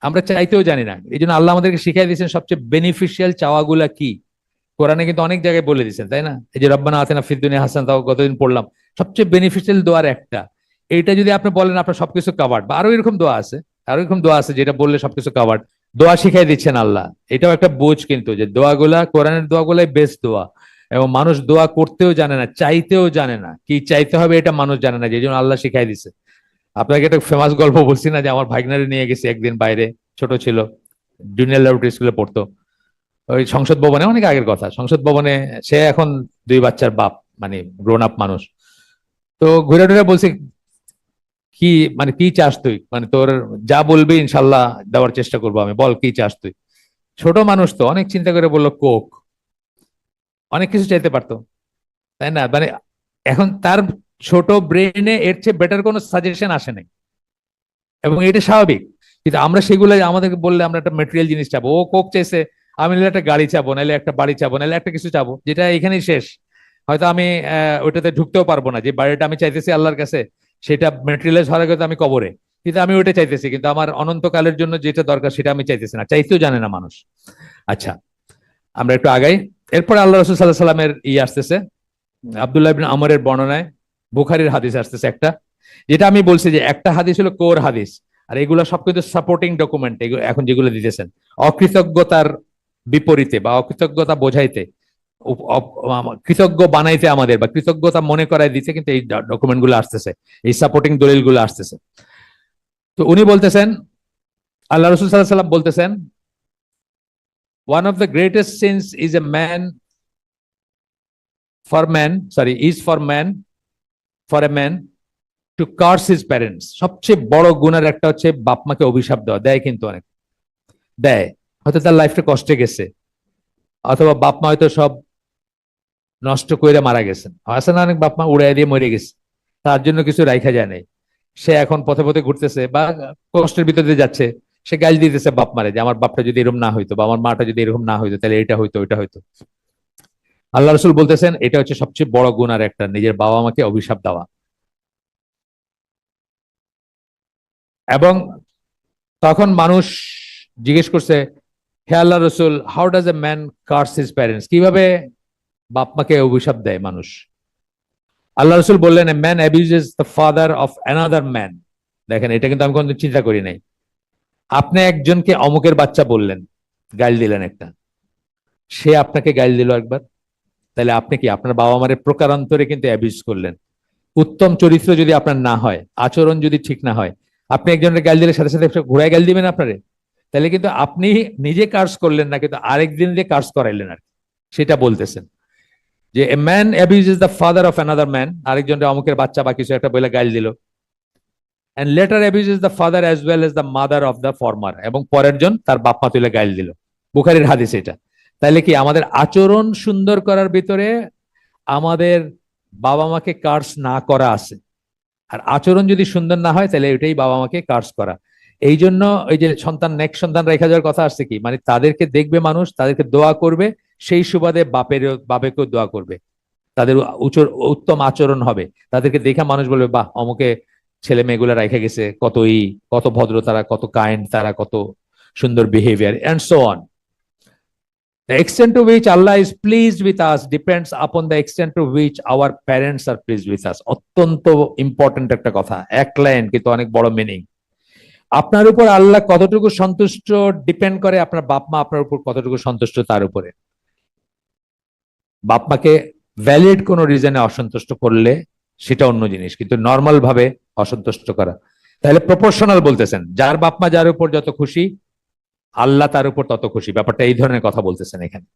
আমরা চাইতেও জানি না। এই জন্য আল্লাহ আমাদেরকে শিখাই দিয়েছেন সবচেয়ে বেনিফিশিয়াল চাওয়াগুলা কি। কোরআনে কিন্তু অনেক জায়গায় বলে দিয়েছেন, তাই না? এই যে রব্বানা আতিনা ফিদ দুনিয়া হাসানাতাও তাও গতদিন পড়লাম, সবচেয়ে বেনিফিশিয়াল দোয়ার একটা। এইটা যদি আপনি বলেন আপনার সবকিছু কাভার্ড, বা আরো এরকম দোয়া আছে, আরো এরকম দোয়া আছে যেটা বললে সবকিছু কাভার্ড। দোয়া শিখাই দিচ্ছেন আল্লাহ। এটাও একটা বোঝ কিন্তু, যে দোয়াগুলা, কোরআনের দোয়াগুলাই বেস্ট দোয়া। এবং মানুষ দোয়া করতেও জানে না, চাইতেও জানে না, কি চাইতে হবে এটা মানুষ জানে না, যে জন্য আল্লাহ শিখাই দিছে। আপনাকে একটা ফেমাস গল্প বলছি না, যে আমার ভাগনারে নিয়ে গেছি একদিন বাইরে, ছোট ছিল, জুনিয়র ল্যাবরেটরি স্কুলে পড়তো। ওই সংসদ ভবনে, অনেক আগের কথা, সংসদ ভবনে, সে এখন দুই বাচ্চার বাপ, মানে গ্রোন আপ মানুষ। তো ঘুরে টুরে বলছি, কি মানে কি চাস তুই, মানে তোর যা বলবি ইনশাল্লাহ দেওয়ার চেষ্টা করবো আমি, বল কি চাস তুই। ছোট মানুষ তো অনেক চিন্তা করে বললো কোক। অনেক কিছু চাইতে পারতো, তাই না? মানে এখন তার ছোট ব্রেনে এর চেয়ে বেটার কোনো সাজেশন আসে নাই, এবং এটা স্বাভাবিক। কিন্তু আমরা সেগুলো আমাদেরকে বললে আমরা একটা মেটেরিয়াল জিনিস চাবো। ও কোক চাইছে, আমি নাহলে একটা গাড়ি চাবো, নাহলে একটা বাড়ি চাবো, নাহলে একটা কিছু চাবো, যেটা এখানেই শেষ। হয়তো আমি ওইটাতে ঢুকতেও পারবো না, যে বাড়িটা আমি চাইতেছি আল্লাহর কাছে, সেটা মেটেরিয়ালাইজ হওয়ার আগে তো আমি কবরে। কিন্তু আমি ওইটা চাইতেছি, কিন্তু আমার অনন্তকালের জন্য যেটা দরকার সেটা আমি চাইতেছি না, চাইতেও জানে না মানুষ। আচ্ছা, আমরা একটু আগাই। এরপরে আল্লাহ রসুল সাল্লাহ সাল্লামের আসতেছে, আব্দুল্লাহ ইবনে আমরের বর্ণনায় বুখারীর হাদিস আসতেছে একটা, যেটা আমি বলছি যে একটা হাদিস হলো কোর হাদিস, আর এগুলো সব কিন্তু সাপোর্টিং ডকুমেন্ট। এখন যেগুলো দিতেছেন অকৃতজ্ঞতার বিপরীতে বা অকৃতজ্ঞতা বোঝাইতে, কৃতজ্ঞ বানাইতে আমাদের, বা কৃতজ্ঞতা মনে করাই দিতে কিন্তু এই ডকুমেন্ট গুলো আসতেছে, এই সাপোর্টিং দলিল গুলো আসতেছে। তো উনি বলতেছেন, আল্লাহ রসুল সাল্লাল্লাহু আলাইহি ওয়াসাল্লাম বলতেছেন, one of the greatest sins is a man for man, sorry, is for man, for a man to curse his parents. সবচেয়ে বড় গুণের একটা হচ্ছে বাপ মাকে অভিশাপ দেওয়া। দেয় কিন্তু অনেক দেয়, হয়তো তার লাইফটা কষ্টে গেছে, অথবা বাপ মা হয়তো সব নষ্ট করে মারা গেছেন, আছে না অনেক বাপ মা উড়াই দিয়ে মরে গেছে, তার জন্য কিছু রাইখা যায় নাই। সে এখন পথে পথে ঘুরতেছে বা কষ্টের ভিতরে দিয়ে যাচ্ছে, সে গাল দিতেছে বাপ মারে, যে আমার বাপটা যদি এরকম না হইতো, বা আমার মাটা যদি এরকম না হইতো, তাহলে এটা হইতো, ওইটা হইতো। আল্লাহ রসুল বলতেছেন এটা হচ্ছে সবচেয়ে বড় গুণ আর একটা, নিজের বাবা মাকে অভিশাপ দেওয়া। এবং তখন মানুষ জিজ্ঞেস করছে, হে আল্লাহ রসুল, how does a man curse his parents, কিভাবে বাপ মাকে অভিশাপ দেয় মানুষ? আল্লাহ রসুল বললেন, a man abuses the father of another man. দেখেন, এটা কিন্তু আমি কোনো চিন্তা করি নাই। আপনি একজনকে অমুকের বাচ্চা বললেন, গাইল দিলেন একটা, সে আপনাকে গাইল দিল একবার, তাহলে আপনি কি আপনার বাবা মায়ের প্রকারান্তরে কিন্তু অ্যাবিউজ করলেন। উত্তম চরিত্র যদি আপনার না হয়, আচরণ যদি ঠিক না হয়, আপনি একজনের গাইল দিলে সাথে সাথে ঘুরায় গাইল দিবেন আপনারে, তাহলে কিন্তু আপনি নিজে কার্স করলেন না, কিন্তু আরেকদিন দিয়ে কার্স করাইলেন আর সেটা বলতেছেন। যে এ man abuses the father of another man, আরেকজনের অমুকের বাচ্চা বা কিছু একটা বলে গাইল দিল, and later abuses the father as well as the mother of the former, এবং পরের জন তার বাপ মা তুলে গাইল দিল। বুখারীর হাদিস এটা। তাইলে কি আমাদের আচরণ সুন্দর করার ভিতরে আমাদের বাবা মাকে কার্স না করা আছে, আর আচরণ যদি সুন্দর না হয় তাহলে এটাই বাবা মাকে কার্স করা। এই জন্য ওই যে সন্তান নেক্সট সন্তান রেখা যাওয়ার কথা আসছে কি, মানে তাদেরকে দেখবে মানুষ, তাদেরকে দোয়া করবে, সেই সুবাদে বাপেকেও দোয়া করবে, তাদের উত্তম আচরণ হবে, তাদেরকে দেখে মানুষ বলবে, বাহ, অমুকে ছেলে মেয়েগুলা রেখে গেছে, কত ভদ্র তারা, কত কাইন্ড তারা, কত সুন্দর behaviour, and so on. The extent to which Allah is pleased with us depends upon the extent to which our parents are pleased with us. অত্যন্ত ইম্পর্টেন্ট একটা কথা, এক লাইন কিন্তু অনেক বড় মিনিং। আপনার উপর আল্লাহ কতটুকু সন্তুষ্ট ডিপেন্ড করে আপনার বাপ মা আপনার উপর কতটুকু সন্তুষ্ট তার উপরে। বাপ মাকে ভ্যালিড কোনো রিজনে অসন্তুষ্ট করলে সেটা অন্য জিনিস, কিন্তু নর্মাল ভাবে অসন্তুষ্ট করা, তাহলে প্রপোর্শনাল বলতেছেন, যার বাপ মা যার উপর যত খুশি, আল্লাহ তার উপর তত খুশি, ব্যাপারটা এই ধরনের কথা বলতেছেন এখানে।